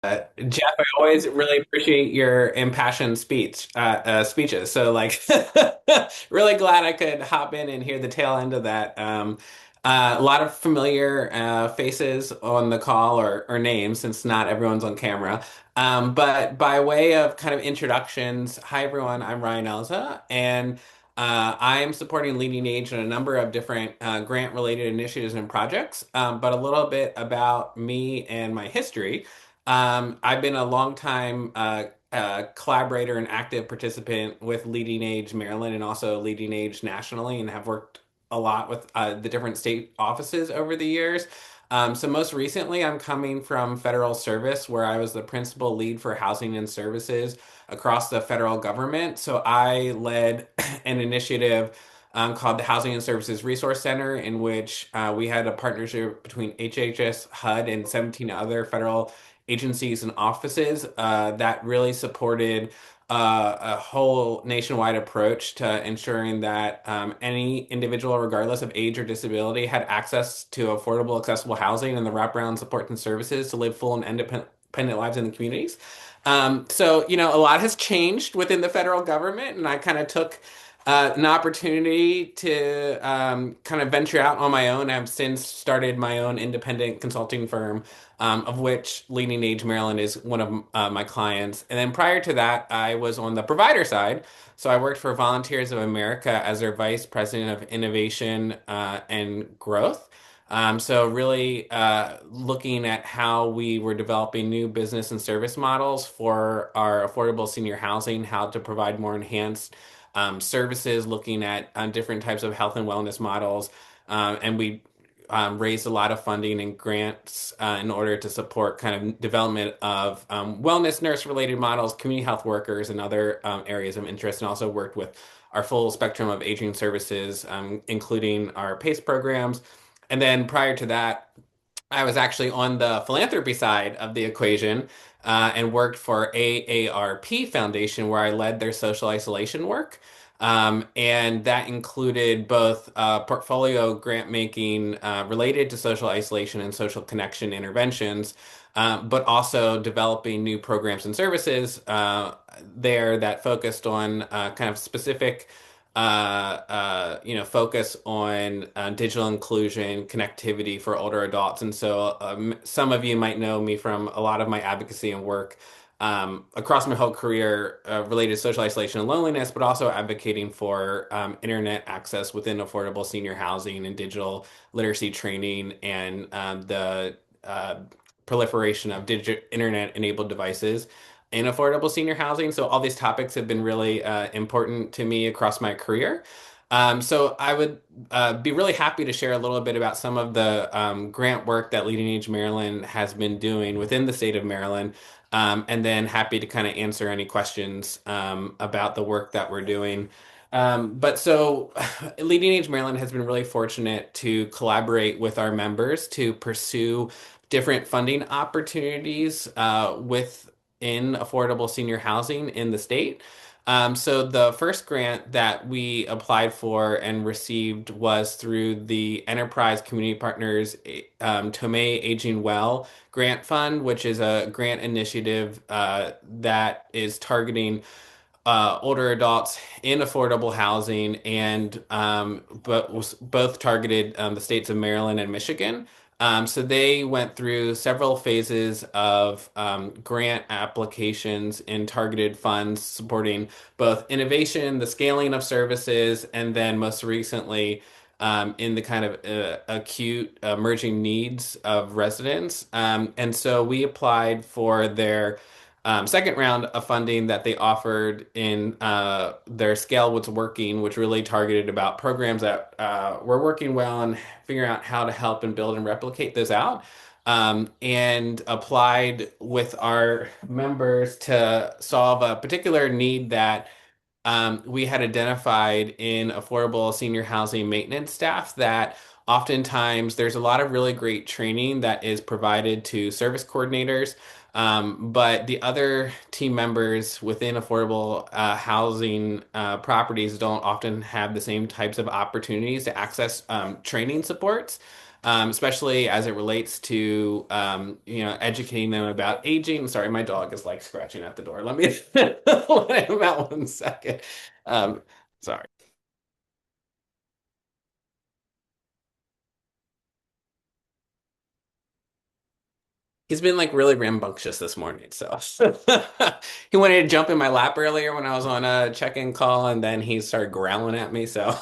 Jeff, I always really appreciate your impassioned speeches. So, like, really glad I could hop in and hear the tail end of that. A lot of familiar faces on the call or names, since not everyone's on camera. But by way of kind of introductions, hi everyone, I'm Ryan Elza, and I am supporting Leading Age in a number of different grant-related initiatives and projects. But a little bit about me and my history. I've been a long time collaborator and active participant with Leading Age Maryland and also Leading Age nationally, and have worked a lot with the different state offices over the years. So most recently, I'm coming from federal service, where I was the principal lead for housing and services across the federal government. So I led an initiative called the Housing and Services Resource Center, in which we had a partnership between HHS, HUD, and 17 other federal agencies and offices that really supported a whole nationwide approach to ensuring that any individual, regardless of age or disability, had access to affordable, accessible housing and the wraparound support and services to live full and independent lives in the communities. So, a lot has changed within the federal government, and I kind of took an opportunity to kind of venture out on my own. I've since started my own independent consulting firm, of which Leading Age Maryland is one of my clients. And then prior to that, I was on the provider side. So I worked for Volunteers of America as their vice president of innovation and growth. So really looking at how we were developing new business and service models for our affordable senior housing, how to provide more enhanced services, looking at different types of health and wellness models. And we raised a lot of funding and grants in order to support kind of development of wellness nurse related models, community health workers, and other areas of interest, and also worked with our full spectrum of aging services, including our PACE programs. And then prior to that, I was actually on the philanthropy side of the equation and worked for AARP Foundation, where I led their social isolation work. And that included both portfolio grant making related to social isolation and social connection interventions, but also developing new programs and services there that focused on kind of specific focus on digital inclusion, connectivity for older adults. And so some of you might know me from a lot of my advocacy and work across my whole career related to social isolation and loneliness, but also advocating for internet access within affordable senior housing and digital literacy training and the proliferation of digital internet-enabled devices in affordable senior housing. So all these topics have been really important to me across my career. So I would be really happy to share a little bit about some of the grant work that Leading Age Maryland has been doing within the state of Maryland, and then happy to kind of answer any questions about the work that we're doing. But Leading Age Maryland has been really fortunate to collaborate with our members to pursue different funding opportunities within affordable senior housing in the state. So the first grant that we applied for and received was through the Enterprise Community Partners Tomei Aging Well Grant Fund, which is a grant initiative that is targeting older adults in affordable housing, and but was both targeted the states of Maryland and Michigan. So they went through several phases of grant applications and targeted funds supporting both innovation, the scaling of services, and then most recently in the kind of acute emerging needs of residents. And so we applied for their second round of funding that they offered in their Scale What's Working, which really targeted about programs that were working well and figuring out how to help and build and replicate those out. And applied with our members to solve a particular need that we had identified in affordable senior housing maintenance staff, that oftentimes there's a lot of really great training that is provided to service coordinators, but the other team members within affordable housing properties don't often have the same types of opportunities to access training supports. especially as it relates to educating them about aging. Sorry, my dog is like scratching at the door. Let me let him out 1 second. Um, sorry. He's been like really rambunctious this morning. So he wanted to jump in my lap earlier when I was on a check-in call, and then he started growling at me. So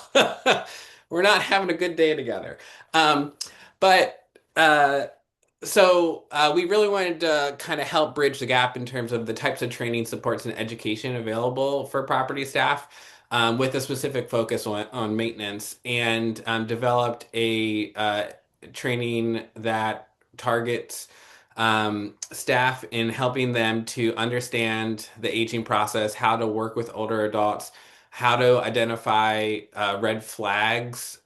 we're not having a good day together. Um, but uh, we really wanted to kind of help bridge the gap in terms of the types of training, supports, and education available for property staff. With a specific focus on maintenance, and developed a training that targets staff in helping them to understand the aging process, how to work with older adults, how to identify red flags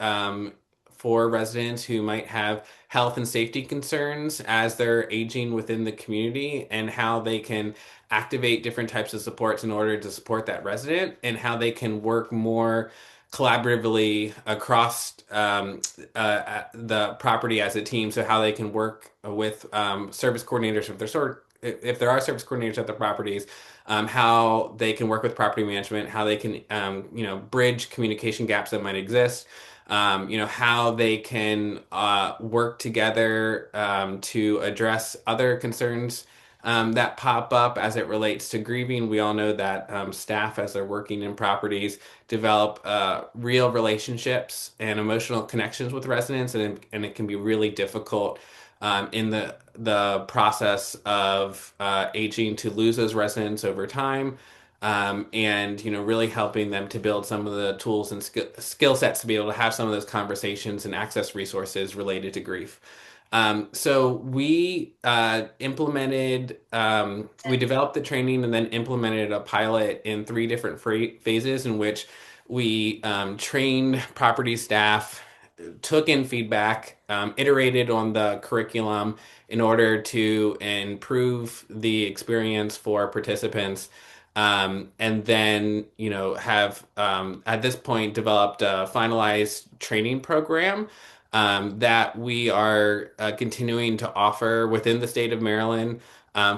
for residents who might have health and safety concerns as they're aging within the community, and how they can activate different types of supports in order to support that resident, and how they can work more collaboratively across the property as a team. So how they can work with service coordinators if there are service coordinators at the properties, how they can work with property management, how they can bridge communication gaps that might exist. How they can work together to address other concerns that pop up as it relates to grieving. We all know that staff, as they're working in properties, develop real relationships and emotional connections with residents, and it can be really difficult in the process of aging to lose those residents over time. And really helping them to build some of the tools and skill sets to be able to have some of those conversations and access resources related to grief. We developed the training and then implemented a pilot in three different phases in which we trained property staff, took in feedback, iterated on the curriculum in order to improve the experience for participants. And then, have at this point developed a finalized training program that we are continuing to offer within the state of Maryland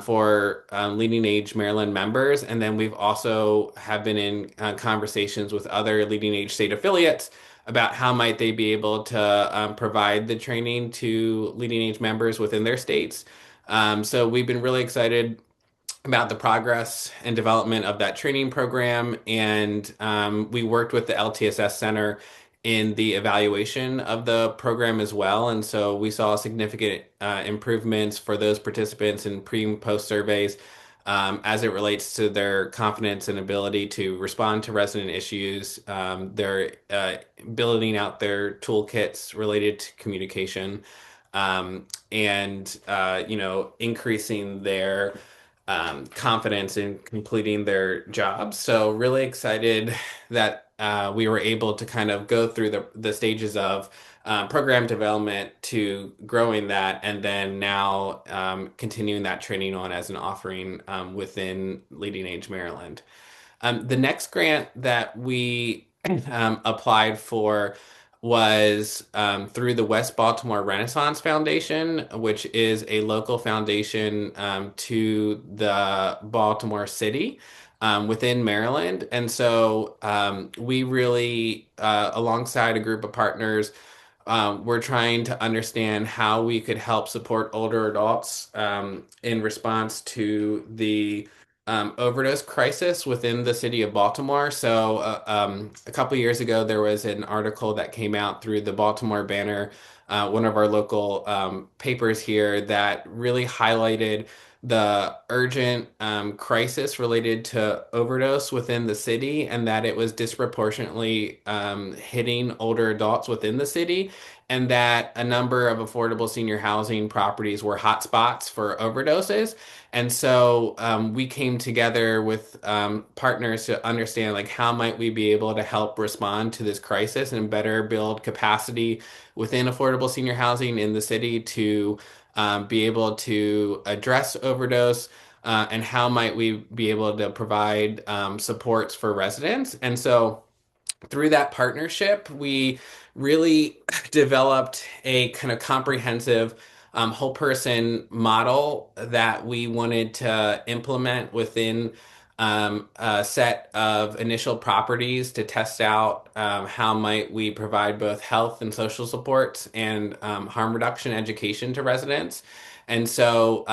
for leading age Maryland members. And then we've also have been in conversations with other leading age state affiliates about how might they be able to provide the training to leading age members within their states. So we've been really excited about the progress and development of that training program. And we worked with the LTSS Center in the evaluation of the program as well. And so we saw significant improvements for those participants in pre and post surveys as it relates to their confidence and ability to respond to resident issues. They're building out their toolkits related to communication, and increasing their confidence in completing their jobs. So really excited that we were able to kind of go through the stages of program development to growing that, and then now continuing that training on as an offering within Leading Age Maryland. The next grant that we applied for was through the West Baltimore Renaissance Foundation, which is a local foundation to the Baltimore City within Maryland. And so we really, alongside a group of partners, we're trying to understand how we could help support older adults in response to the overdose crisis within the city of Baltimore. So, a couple years ago, there was an article that came out through the Baltimore Banner, one of our local papers here, that really highlighted the urgent crisis related to overdose within the city, and that it was disproportionately hitting older adults within the city, and that a number of affordable senior housing properties were hotspots for overdoses. And so we came together with partners to understand like how might we be able to help respond to this crisis and better build capacity within affordable senior housing in the city to be able to address overdose, and how might we be able to provide supports for residents. And so through that partnership, we really developed a kind of comprehensive whole person model that we wanted to implement within a set of initial properties to test out how might we provide both health and social supports and harm reduction education to residents. And so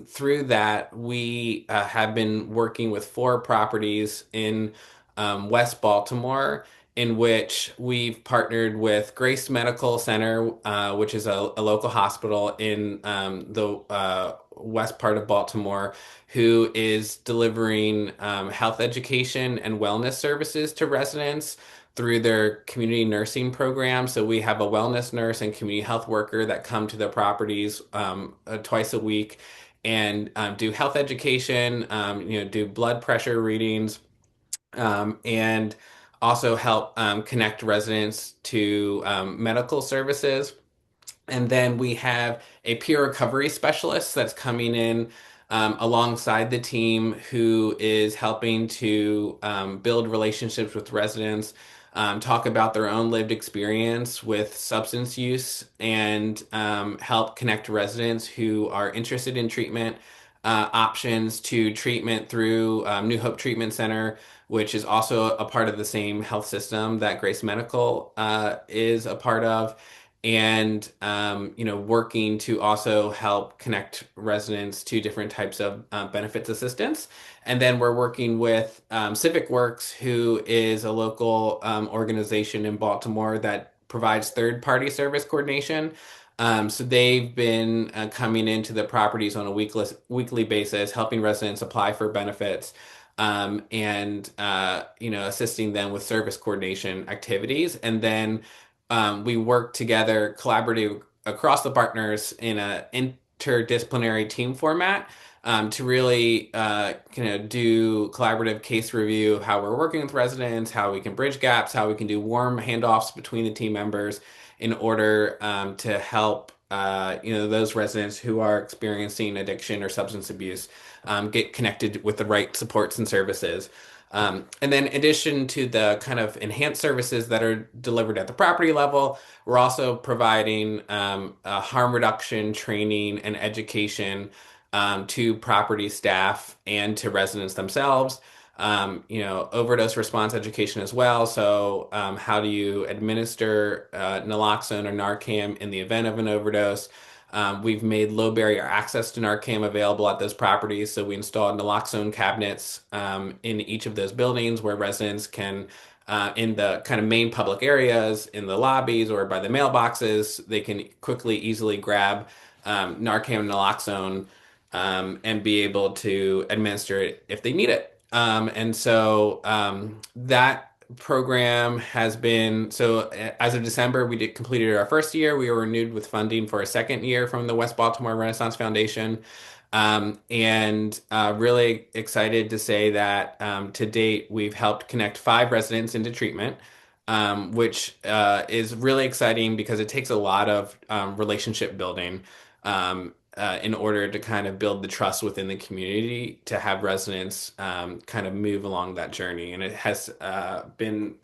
through that, we have been working with four properties in West Baltimore in which we've partnered with Grace Medical Center, which is a local hospital in the west part of Baltimore, who is delivering health education and wellness services to residents through their community nursing program. So we have a wellness nurse and community health worker that come to the properties twice a week and do health education, do blood pressure readings, and also help connect residents to medical services. And then we have a peer recovery specialist that's coming in alongside the team who is helping to build relationships with residents, talk about their own lived experience with substance use, and help connect residents who are interested in treatment options to treatment through New Hope Treatment Center, which is also a part of the same health system that Grace Medical is a part of, and working to also help connect residents to different types of benefits assistance. And then we're working with Civic Works, who is a local organization in Baltimore that provides third-party service coordination. So they've been coming into the properties on a weekly basis, helping residents apply for benefits, and assisting them with service coordination activities. And then we work together collaborative across the partners in an interdisciplinary team format to really do collaborative case review of how we're working with residents, how we can bridge gaps, how we can do warm handoffs between the team members in order to help those residents who are experiencing addiction or substance abuse get connected with the right supports and services. And then in addition to the kind of enhanced services that are delivered at the property level, we're also providing harm reduction training and education to property staff and to residents themselves. Overdose response education as well. So, how do you administer naloxone or Narcan in the event of an overdose? We've made low barrier access to Narcan available at those properties. So we installed naloxone cabinets in each of those buildings where residents can, in the kind of main public areas, in the lobbies or by the mailboxes, they can quickly, easily grab Narcan and naloxone and be able to administer it if they need it. That program has been as of December, we did completed our first year. We were renewed with funding for a second year from the West Baltimore Renaissance Foundation. And really excited to say that to date, we've helped connect 5 residents into treatment, which is really exciting because it takes a lot of relationship building in order to kind of build the trust within the community to have residents kind of move along that journey. And it has been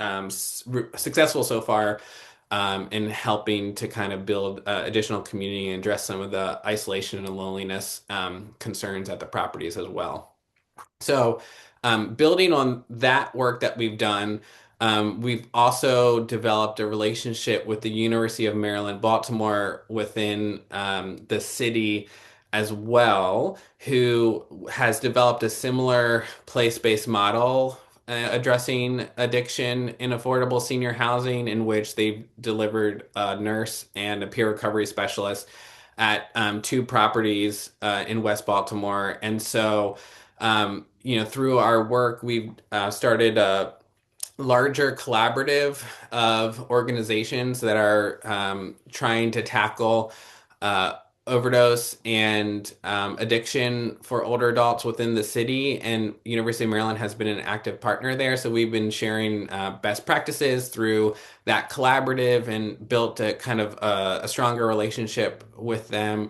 successful so far in helping to kind of build additional community and address some of the isolation and loneliness concerns at the properties as well. So, building on that work that we've done, we've also developed a relationship with the University of Maryland, Baltimore within the city as well, who has developed a similar place-based model addressing addiction in affordable senior housing, in which they've delivered a nurse and a peer recovery specialist at 2 properties in West Baltimore. And so, through our work, we've started a larger collaborative of organizations that are trying to tackle uh, overdose and addiction for older adults within the city. And University of Maryland has been an active partner there. So we've been sharing best practices through that collaborative and built a kind of a stronger relationship with them.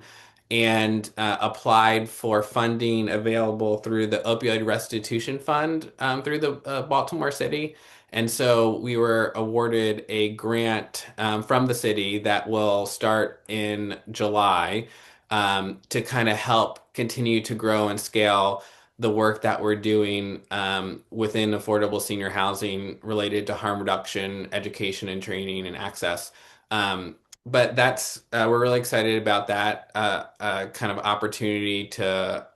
and applied for funding available through the Opioid Restitution Fund through the Baltimore City. And so we were awarded a grant from the city that will start in July to kind of help continue to grow and scale the work that we're doing within affordable senior housing related to harm reduction, education and training and access. Um, but that's we're really excited about that kind of opportunity to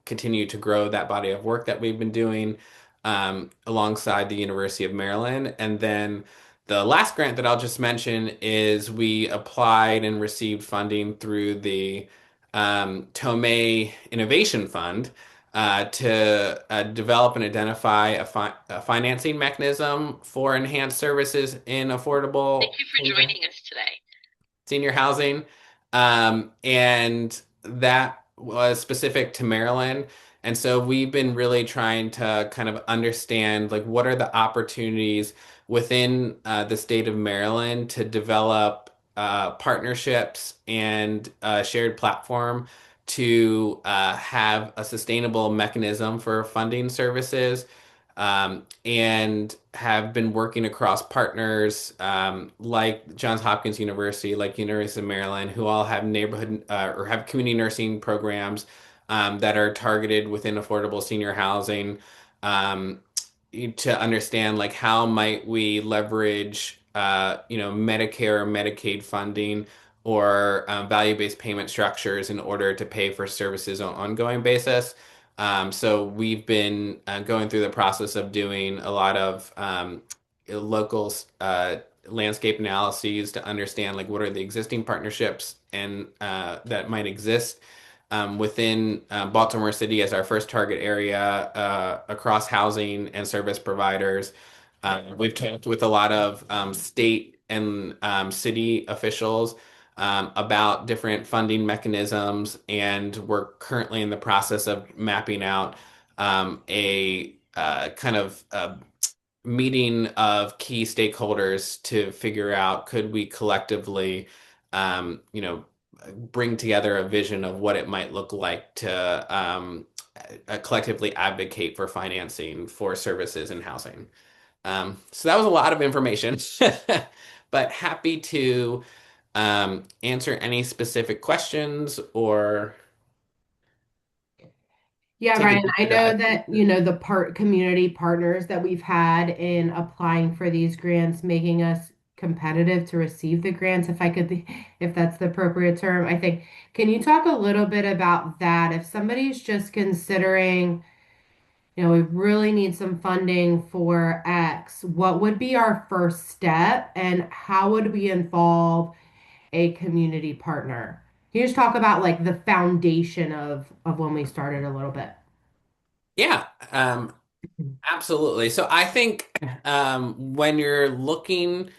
continue to grow that body of work that we've been doing alongside the University of Maryland. And then the last grant that I'll just mention is we applied and received funding through the Tomei Innovation Fund to develop and identify a financing mechanism for enhanced services in Thank affordable you for joining us today. senior housing. And that was specific to Maryland. And so we've been really trying to kind of understand like what are the opportunities within the state of Maryland to develop partnerships and a shared platform to have a sustainable mechanism for funding services and have been working across partners like Johns Hopkins University, like University of Maryland, who all have neighborhood or have community nursing programs that are targeted within affordable senior housing um, to understand like how might we leverage Medicare or Medicaid funding or value-based payment structures in order to pay for services on an ongoing basis. So we've been going through the process of doing a lot of local landscape analyses to understand like what are the existing partnerships and that might exist within Baltimore City as our first target area across housing and service providers. We've talked with a lot of state and city officials about different funding mechanisms, and we're currently in the process of mapping out a kind of meeting of key stakeholders to figure out could we collectively, you know, bring together a vision of what it might look like to collectively advocate for financing for services and housing. So that was a lot of information, but happy to answer any specific questions or Yeah, take a Ryan, I deeper know dive. that, the community partners that we've had in applying for these grants, making us competitive to receive the grants, if I could, if that's the appropriate term, I think. Can you talk a little bit about that? If somebody's just considering, we really need some funding for X, what would be our first step and how would we involve a community partner? Can you just talk about like the foundation of when we started a little bit? Yeah, absolutely. So I think when you're looking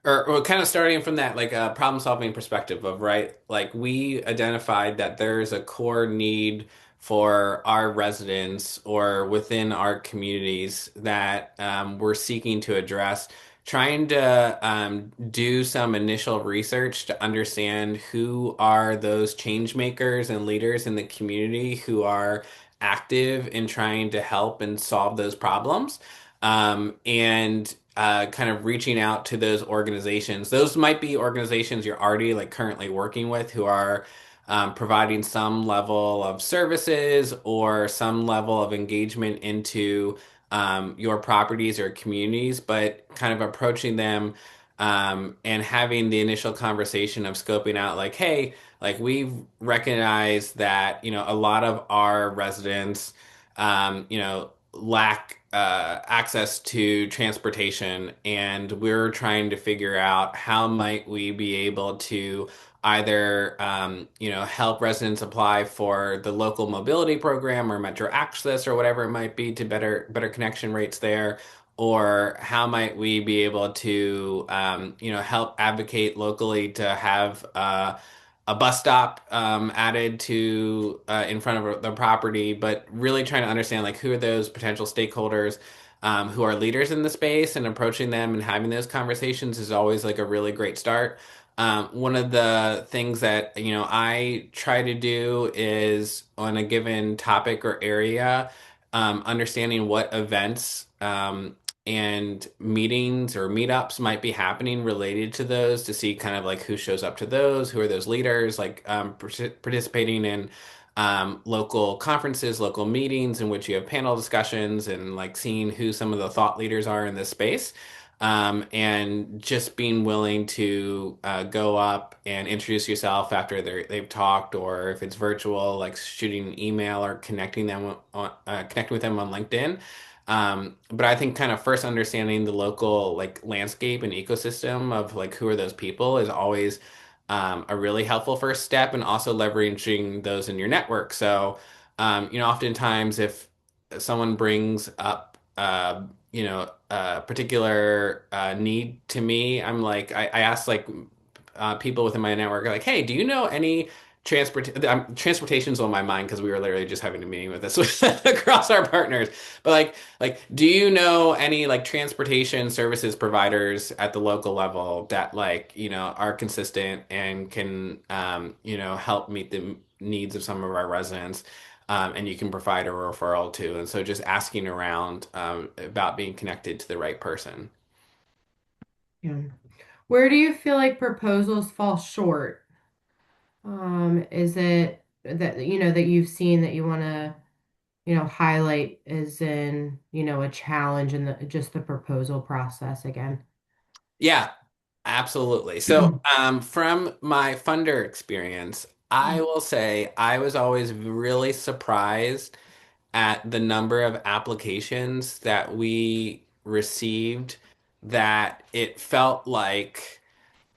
or kind of starting from that like a problem solving perspective of right like we identified that there's a core need for our residents or within our communities that we're seeking to address trying to do some initial research to understand who are those change makers and leaders in the community who are active in trying to help and solve those problems and kind of reaching out to those organizations. Those might be organizations you're already like currently working with who are providing some level of services or some level of engagement into your properties or communities, but kind of approaching them and having the initial conversation of scoping out like, hey, like we've recognized that, a lot of our residents, lack access to transportation, and we're trying to figure out how might we be able to either help residents apply for the local mobility program or Metro Access or whatever it might be to better connection rates there, or how might we be able to help advocate locally to have a bus stop added to in front of the property, but really trying to understand like who are those potential stakeholders who are leaders in the space and approaching them and having those conversations is always like a really great start. One of the things that, I try to do is on a given topic or area, understanding what events and meetings or meetups might be happening related to those to see kind of like who shows up to those, who are those leaders, like participating in local conferences, local meetings in which you have panel discussions and like seeing who some of the thought leaders are in this space. And just being willing to go up and introduce yourself after they've talked, or if it's virtual, like shooting an email or connecting with them on LinkedIn. But I think kind of first understanding the local like landscape and ecosystem of like who are those people is always a really helpful first step, and also leveraging those in your network. So, oftentimes if someone brings up, a particular need to me, I ask like people within my network, like, hey, do you know any transportation's on my mind because we were literally just having a meeting with this across our partners. But do you know any like transportation services providers at the local level that are consistent and can help meet the needs of some of our residents? And you can provide a referral to. And so just asking around about being connected to the right person. Yeah. Where do you feel like proposals fall short? Is it that that you've seen that you want to highlight as in a challenge in the just the proposal process again? Yeah, absolutely. So, from my funder experience, I will say I was always really surprised at the number of applications that we received, that it felt like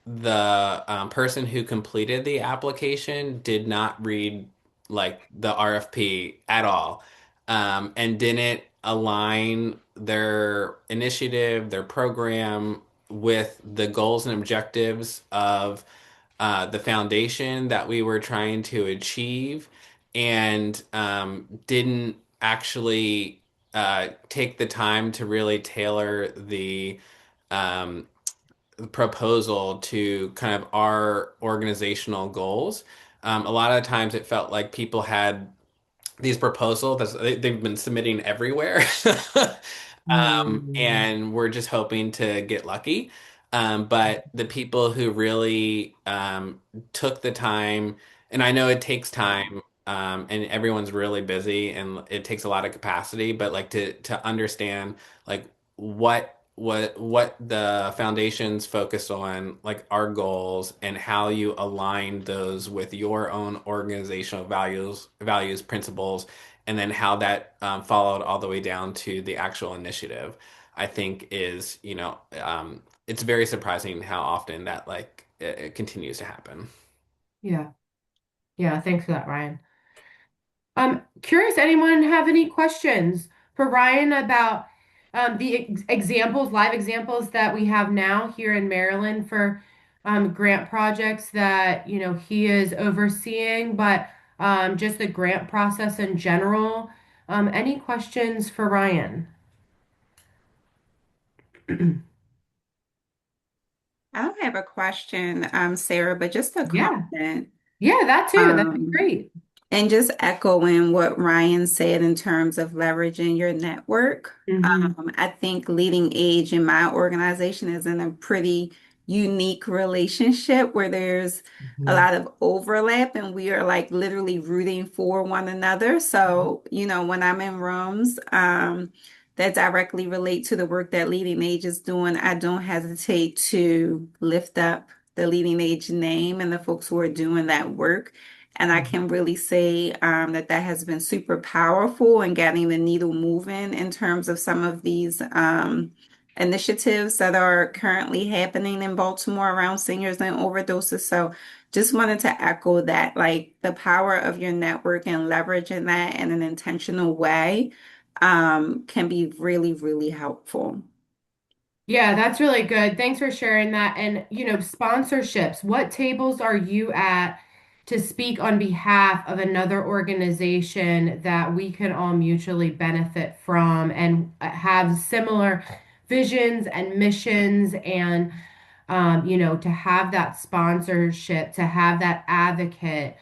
the person who completed the application did not read like the RFP at all, and didn't align their initiative, their program with the goals and objectives of the foundation that we were trying to achieve, and didn't actually take the time to really tailor the um, proposal to kind of our organizational goals. A lot of times it felt like people had these proposals they've been submitting everywhere. Mm. And we're just hoping to get lucky. But the people who really took the time, and I know it takes time, and everyone's really busy, and it takes a lot of capacity, but like to understand like what the foundation's focused on, like our goals, and how you align those with your own organizational values, principles, and then how that followed all the way down to the actual initiative, I think is, it's very surprising how often that it continues to happen. Yeah. Yeah, thanks for that, Ryan. Curious, anyone have any questions for Ryan about the examples, live examples that we have now here in Maryland for grant projects that, he is overseeing, but just the grant process in general. Any questions for Ryan? I don't have a question, Sarah, but just a Yeah. comment. Yeah, that too. That'd be Um, great. and just echoing what Ryan said in terms of leveraging your network. Hmm. I think Leading Age in my organization is in a pretty unique relationship where there's a Hmm. lot of overlap and we are like literally rooting for one another. So, when I'm in rooms, that directly relate to the work that Leading Age is doing, I don't hesitate to lift up the Leading Age name and the folks who are doing that work. And I can really say that has been super powerful in getting the needle moving in terms of some of these initiatives that are currently happening in Baltimore around seniors and overdoses. So just wanted to echo that, like the power of your network and leveraging that in an intentional way can be really, really helpful. Yeah, that's really good. Thanks for sharing that. And, sponsorships, what tables are you at to speak on behalf of another organization that we can all mutually benefit from and have similar visions and missions and to have that sponsorship, to have that advocate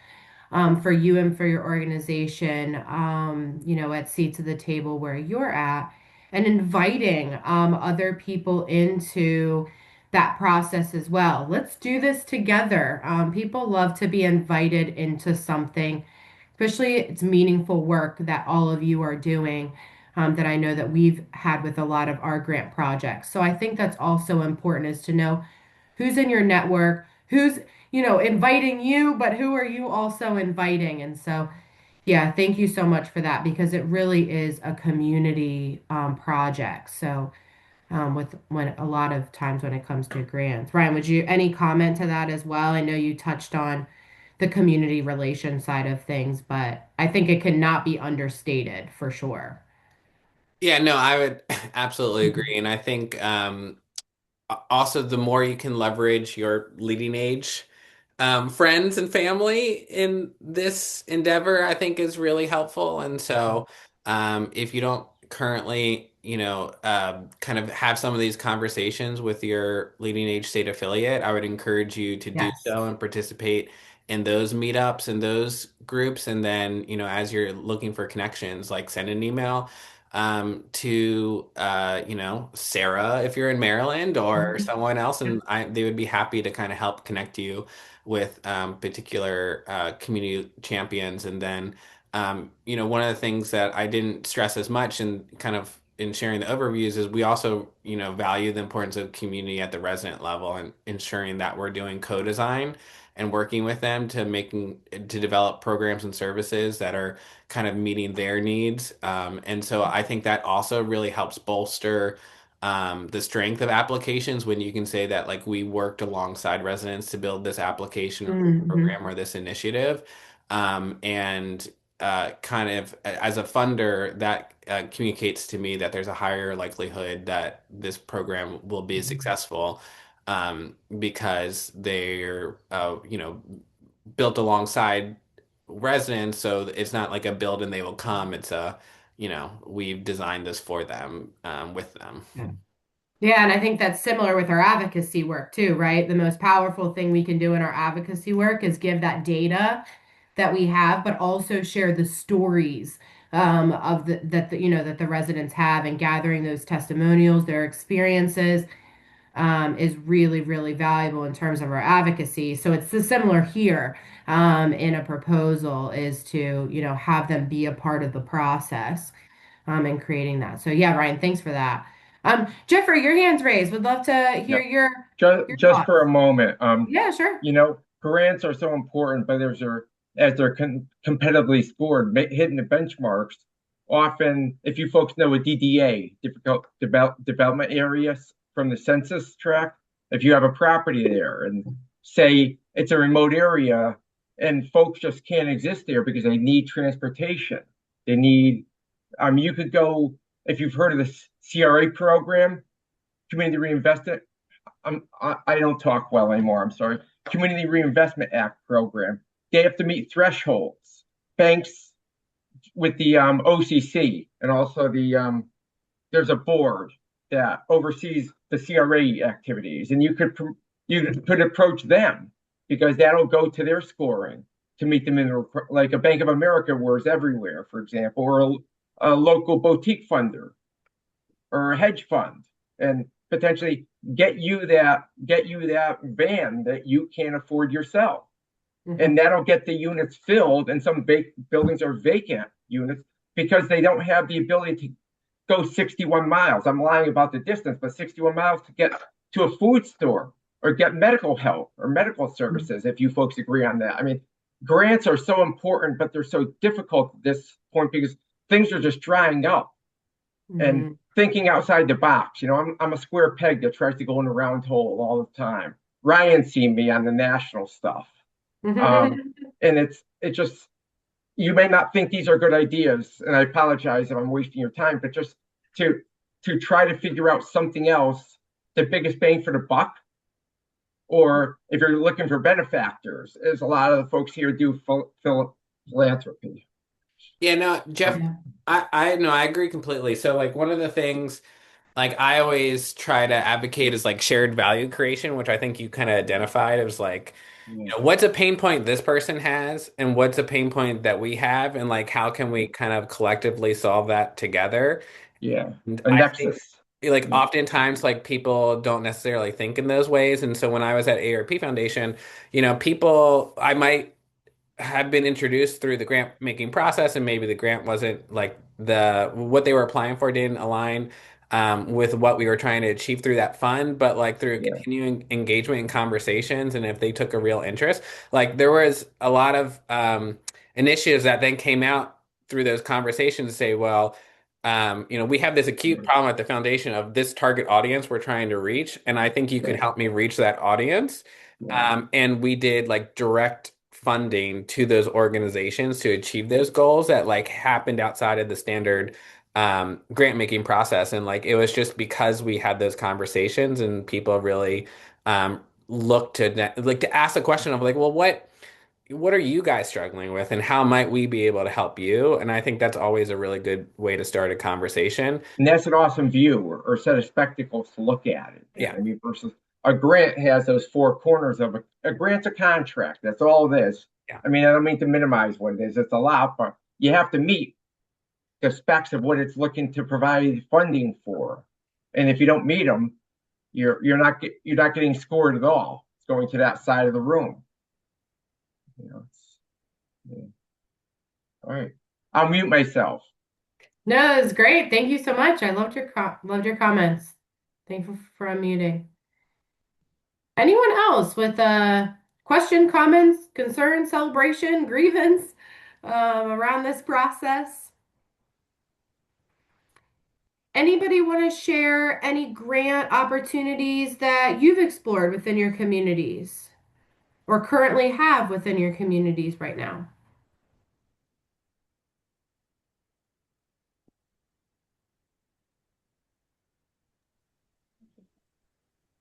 for you and for your organization, at seats at the table where you're at, and inviting other people into that process as well. Let's do this together. People love to be invited into something, especially it's meaningful work that all of you are doing. That I know that we've had with a lot of our grant projects. So I think that's also important is to know who's in your network, who's, inviting you, but who are you also inviting? And so, yeah, thank you so much for that because it really is a community project. So, with when a lot of times when it comes to grants, Ryan, would you any comment to that as well? I know you touched on the community relation side of things, but I think it cannot be understated for sure. Yeah, no, I would absolutely agree. And I think also the more you can leverage your leading age friends and family in this endeavor, I think is really helpful. And so if you don't currently, kind of have some of these conversations with your leading age state affiliate, I would encourage you to do Yes. so and participate in those meetups and those groups. And then, as you're looking for connections, like send an email to Sarah if you're in Maryland or Mhm. someone else, and they would be happy to kind of help connect you with particular community champions. And then one of the things that I didn't stress as much and kind of in sharing the overviews is we also value the importance of community at the resident level and ensuring that we're doing co-design and working with them to develop programs and services that are kind of meeting their needs. And so I think that also really helps bolster the strength of applications when you can say that like we worked alongside residents to build this application or this Mhm. program or this initiative. And kind of as a funder, that communicates to me that there's a higher likelihood that this program will be successful because they're, built alongside residents, so it's not like a build and they will come. It's we've designed this for them, with them. Yeah. Yeah, and I think that's similar with our advocacy work too, right? The most powerful thing we can do in our advocacy work is give that data that we have, but also share the stories of that the residents have and gathering those testimonials, their experiences is really, really valuable in terms of our advocacy. So it's similar here in a proposal is to, have them be a part of the process in creating that. So yeah, Ryan, thanks for that. Jeffrey, your hand's raised. Would love to hear Yeah, your just thoughts. for a moment. Yeah, sure. Grants are so important, but as they're competitively scored, hitting the benchmarks. Often, if you folks know a DDA, difficult development areas from the census tract, if you have a property there and say it's a remote area and folks just can't exist there because they need transportation, they need. You could go if you've heard of the CRA program, Community Reinvestment. I don't talk well anymore. I'm sorry. Community Reinvestment Act program. They have to meet thresholds. Banks with the OCC and also there's a board that oversees the CRA activities, and you could approach them because that'll go to their scoring to meet them in like a Bank of America where everywhere, for example, or a local boutique funder or a hedge fund, and potentially get you that van that you can't afford yourself, and Mhm. that'll get the units filled. And some buildings are vacant units because they don't have the ability to go 61 miles. I'm lying about the distance, but 61 miles to get to a food store or get medical help or medical services, if you folks agree on that. I mean, grants are so important, but they're so difficult at this point because things are just drying up, and Mhm. thinking outside the box. I'm a square peg that tries to go in a round hole all the time. Ryan seen me on the national stuff. Um, Mhm. and it just, you may not think these are good ideas, and I apologize if I'm wasting your time, but just to try to figure out something else, the biggest bang for the buck, or if you're looking for benefactors, as a lot of the folks here do philanthropy. Yeah, no, Jeff, Yeah. I no, I agree completely. So like one of the things like I always try to advocate as like shared value creation, which I think you kind of identified. It was like, Yeah, what's a pain point this person has, and what's a pain point that we have, and like how can we kind of collectively solve that together? yeah. And A I think nexus. like Yeah, oftentimes like people don't necessarily think in those ways. And so when I was at AARP Foundation, people I might had been introduced through the grant making process, and maybe the grant wasn't like the what they were applying for didn't align with what we were trying to achieve through that fund. But like through yeah, continuing engagement and conversations, and if they took a real interest, like there was a lot of initiatives that then came out through those conversations to say, well, we have this acute yeah, problem at the foundation of this target audience we're trying to reach, and I think you could yeah, help me reach that audience. yeah. And we did like direct funding to those organizations to achieve those goals that like happened outside of the standard grant making process. And like it was just because we had those conversations and people really looked to like to ask the question of like, well, what are you guys struggling with and how might we be able to help you? And I think that's always a really good way to start a conversation. And that's an awesome view or set of spectacles to look at it. Yeah. I mean, versus a grant has those four corners of a grant's a contract. That's all it is. Yeah. I mean, I don't mean to minimize what it is. It's a lot, but you have to meet the specs of what it's looking to provide funding for. And if you don't meet them, you're not getting scored at all. It's going to that side of the room. You know, yeah. All right. I'll mute myself. No, it was great. Thank you so much. I loved your comments. Thank you for unmuting. Anyone else with a question, comments, concern, celebration, grievance around this process? Anybody want to share any grant opportunities that you've explored within your communities or currently have within your communities right now?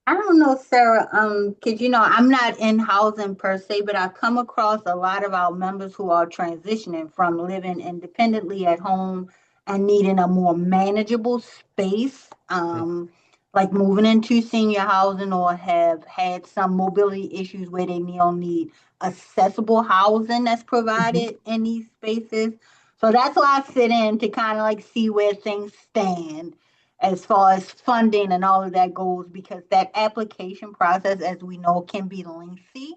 I don't know, Sarah, because I'm not in housing per se, but I come across a lot of our members who are transitioning from living independently at home and needing a more manageable space, like moving into senior housing or have had some mobility issues where they need accessible housing that's Mhm. provided in these spaces. So that's why I sit in to kind of like see where things stand as far as funding and all of that goes, because that application process, as we know, can be lengthy.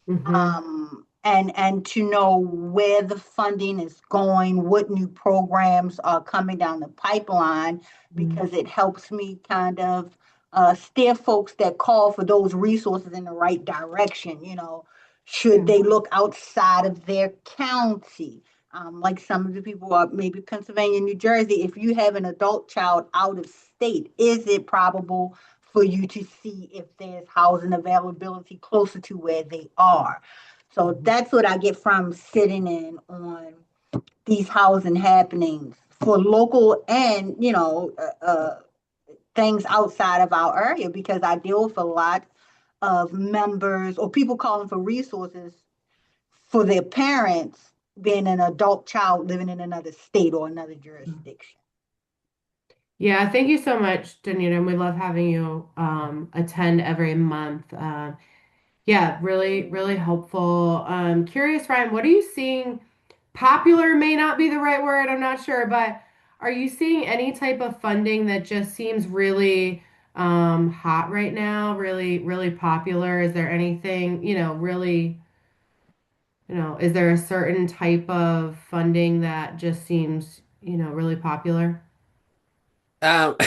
Mhm. And to know where the funding is going, what new programs are coming down the pipeline, Mhm. because it helps me kind of steer folks that call for those resources in the right direction. Should Yeah. they look outside of their county? Like some of the people are maybe Pennsylvania, New Jersey. If you have an adult child out of state, is it probable for you to see if there's housing availability closer to where they are? So that's what I get from sitting in on these housing happenings for local and, things outside of our area, because I deal with a lot of members or people calling for resources for their parents being an adult child living in another state or another jurisdiction. Yeah, thank you so much, Danita, and we love having you attend every month. Yeah, really, really helpful. Curious, Ryan, what are you seeing? Popular may not be the right word, I'm not sure, but are you seeing any type of funding that just seems really hot right now, really, really popular? Is there anything, really, is there a certain type of funding that just seems, really popular? Um,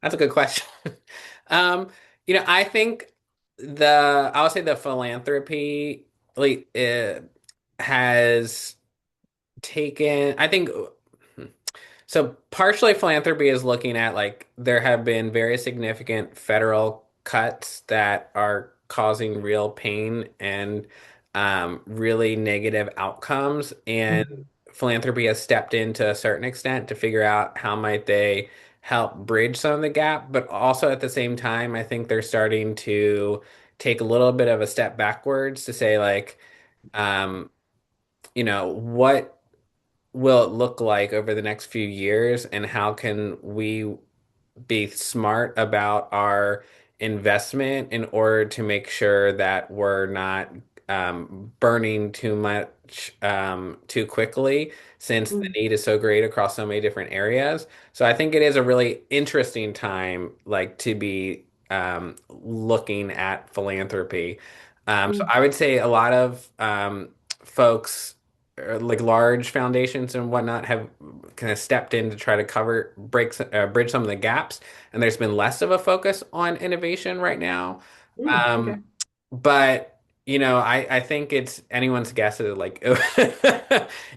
that's a good question. Um, I think I would say the philanthropy like has taken, I think so partially philanthropy is looking at like there have been very significant federal cuts that are causing real pain and really negative outcomes, and Mhm. philanthropy has stepped in to a certain extent to figure out how might they help bridge some of the gap, but also at the same time I think they're starting to take a little bit of a step backwards to say like um, what will it look like over the next few years, and how can we be smart about our investment in order to make sure that we're not burning too much too quickly, since the Mm, need is so great across so many different areas. So I think it is a really interesting time, like to be looking at philanthropy. So mm, I would say a lot of folks, like large foundations and whatnot, have kind of stepped in to try to bridge some of the gaps, and there's been less of a focus on innovation right now. okay. Um, but I think it's anyone's guess at like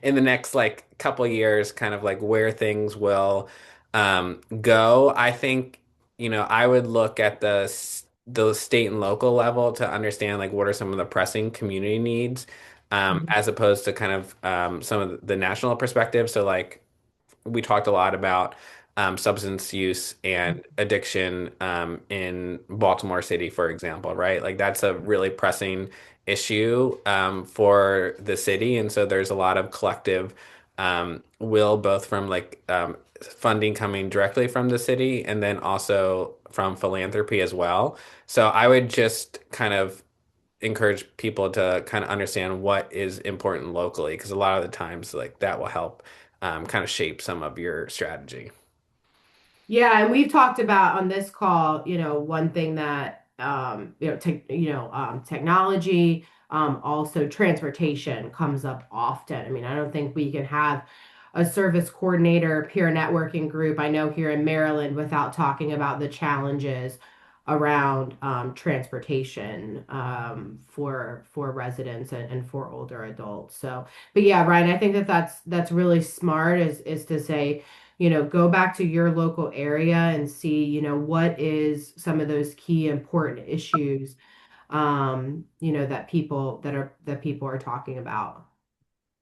in the next like couple years, kind of like where things will go. I think I would look at the state and local level to understand like what are some of the pressing community needs, Mhm. as opposed to kind of some of the national perspective. So like we talked a lot about substance use and addiction in Baltimore City, for example, right? Like that's a really pressing issue for the city, and so there's a lot of collective will, both from like funding coming directly from the city and then also from philanthropy as well. So I would just kind of encourage people to kind of understand what is important locally, because a lot of the times like that will help kind of shape some of your strategy. Yeah, and we've talked about on this call, one thing that technology, also transportation comes up often. I mean, I don't think we can have a service coordinator peer networking group, I know here in Maryland, without talking about the challenges around transportation for residents and for older adults. So, but yeah, Ryan, I think that that's really smart is to say, go back to your local area and see, what is some of those key important issues, that people are talking about.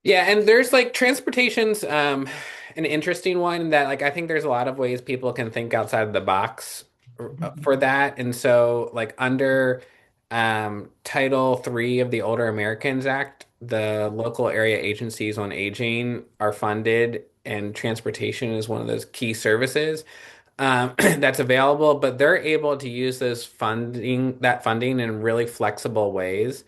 Yeah, and there's like transportation's an interesting one that like I think there's a lot of ways people can think outside of the box for that. And so like under Title III of the Older Americans Act, the local area agencies on aging are funded, and transportation is one of those key services that's available, but they're able to use that funding in really flexible ways.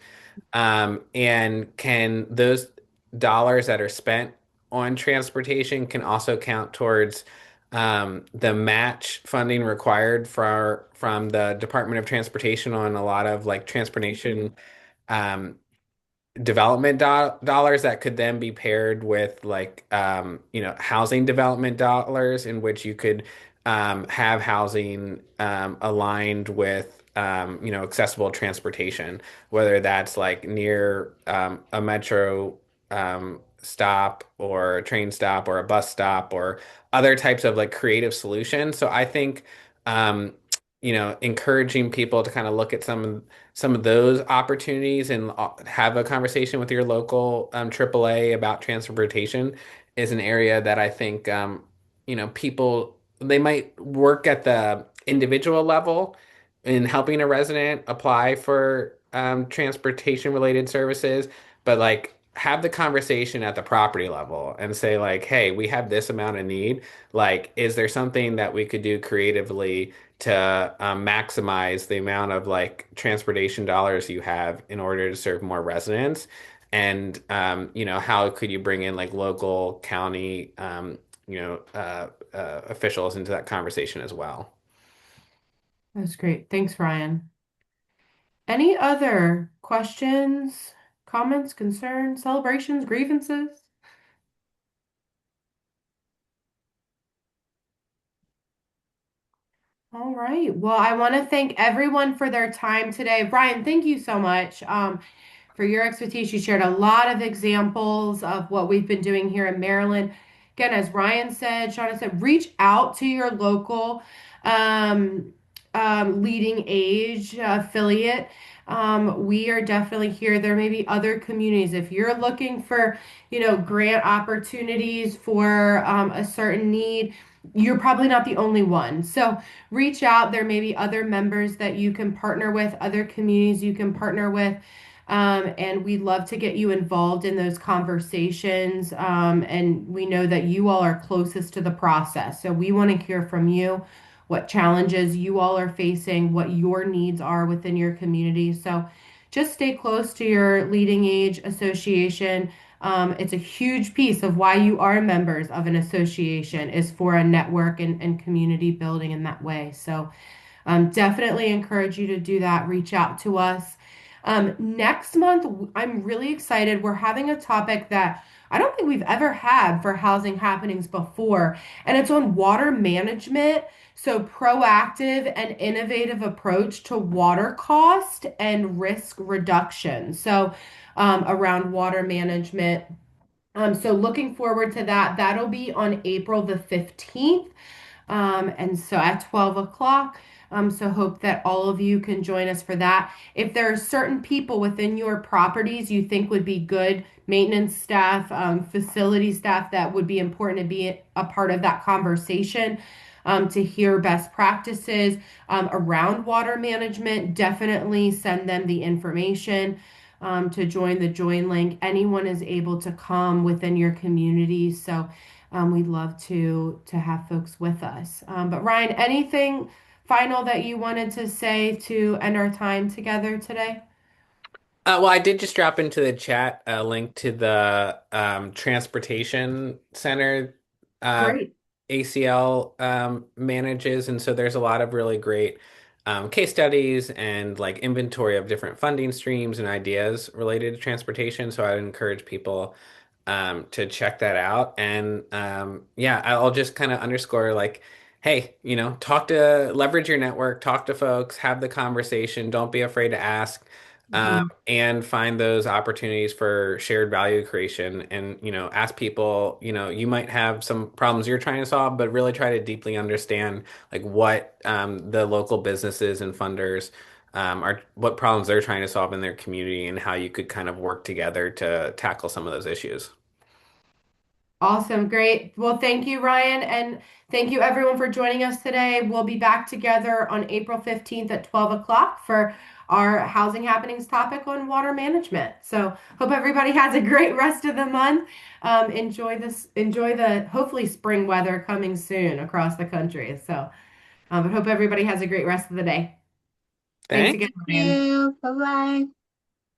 And can those dollars that are spent on transportation can also count towards the match funding required from the Department of Transportation on a lot of like transportation um, development dollars that could then be paired with like housing development dollars, in which you could have housing aligned with accessible transportation, whether that's like near a metro stop or a train stop or a bus stop or other types of like creative solutions. So I think encouraging people to kind of look at some of those opportunities and have a conversation with your local AAA about transportation is an area that I think people, they might work at the individual level in helping a resident apply for transportation related services, but like have the conversation at the property level and say like, hey, we have this amount of need. Like, is there something that we could do creatively to maximize the amount of like transportation dollars you have in order to serve more residents? And how could you bring in like local county officials into that conversation as well? That's great. Thanks, Ryan. Any other questions, comments, concerns, celebrations, grievances? All right. Well, I want to thank everyone for their time today. Brian, thank you so much for your expertise. You shared a lot of examples of what we've been doing here in Maryland. Again, as Ryan said, Shauna said, reach out to your local um, leading age affiliate. We are definitely here. There may be other communities. If you're looking for, grant opportunities for a certain need, you're probably not the only one. So reach out. There may be other members that you can partner with, other communities you can partner with. And we'd love to get you involved in those conversations. And we know that you all are closest to the process. So we want to hear from you. what challenges you all are facing, what your needs are within your community. So just stay close to your leading age association. It's a huge piece of why you are members of an association is for a network and community building in that way. So definitely encourage you to do that. Reach out to us. Next month, I'm really excited. We're having a topic that I don't think we've ever had for housing happenings before, and it's on water management. So, proactive and innovative approach to water cost and risk reduction. So, around water management. So, looking forward to that. That'll be on April the 15th. And so at 12 o'clock. So hope that all of you can join us for that. If there are certain people within your properties you think would be good maintenance staff, facility staff that would be important to be a part of that conversation, to hear best practices around water management, definitely send them the information. To join the join link. Anyone is able to come within your community. So we'd love to have folks with us. But Ryan, anything final that you wanted to say to end our time together today? Well, I did just drop into the chat a link to the transportation center Great. ACL manages, and so there's a lot of really great case studies and like inventory of different funding streams and ideas related to transportation. So I'd encourage people to check that out. And yeah, I'll just kind of underscore like, hey, leverage your network, talk to folks, have the conversation, don't be afraid to ask. Mhm. And find those opportunities for shared value creation and, ask people, you might have some problems you're trying to solve, but really try to deeply understand like what the local businesses and funders are, what problems they're trying to solve in their community and how you could kind of work together to tackle some of those issues. Awesome. Great. Well, thank you, Ryan. And thank you, everyone, for joining us today. We'll be back together on April 15th at 12 o'clock for our housing happenings topic on water management. So, hope everybody has a great rest of the month. Enjoy the hopefully spring weather coming soon across the country. So, but hope everybody has a great rest of the day. Thanks Thanks. again, Ryan. Yeah, bye-bye.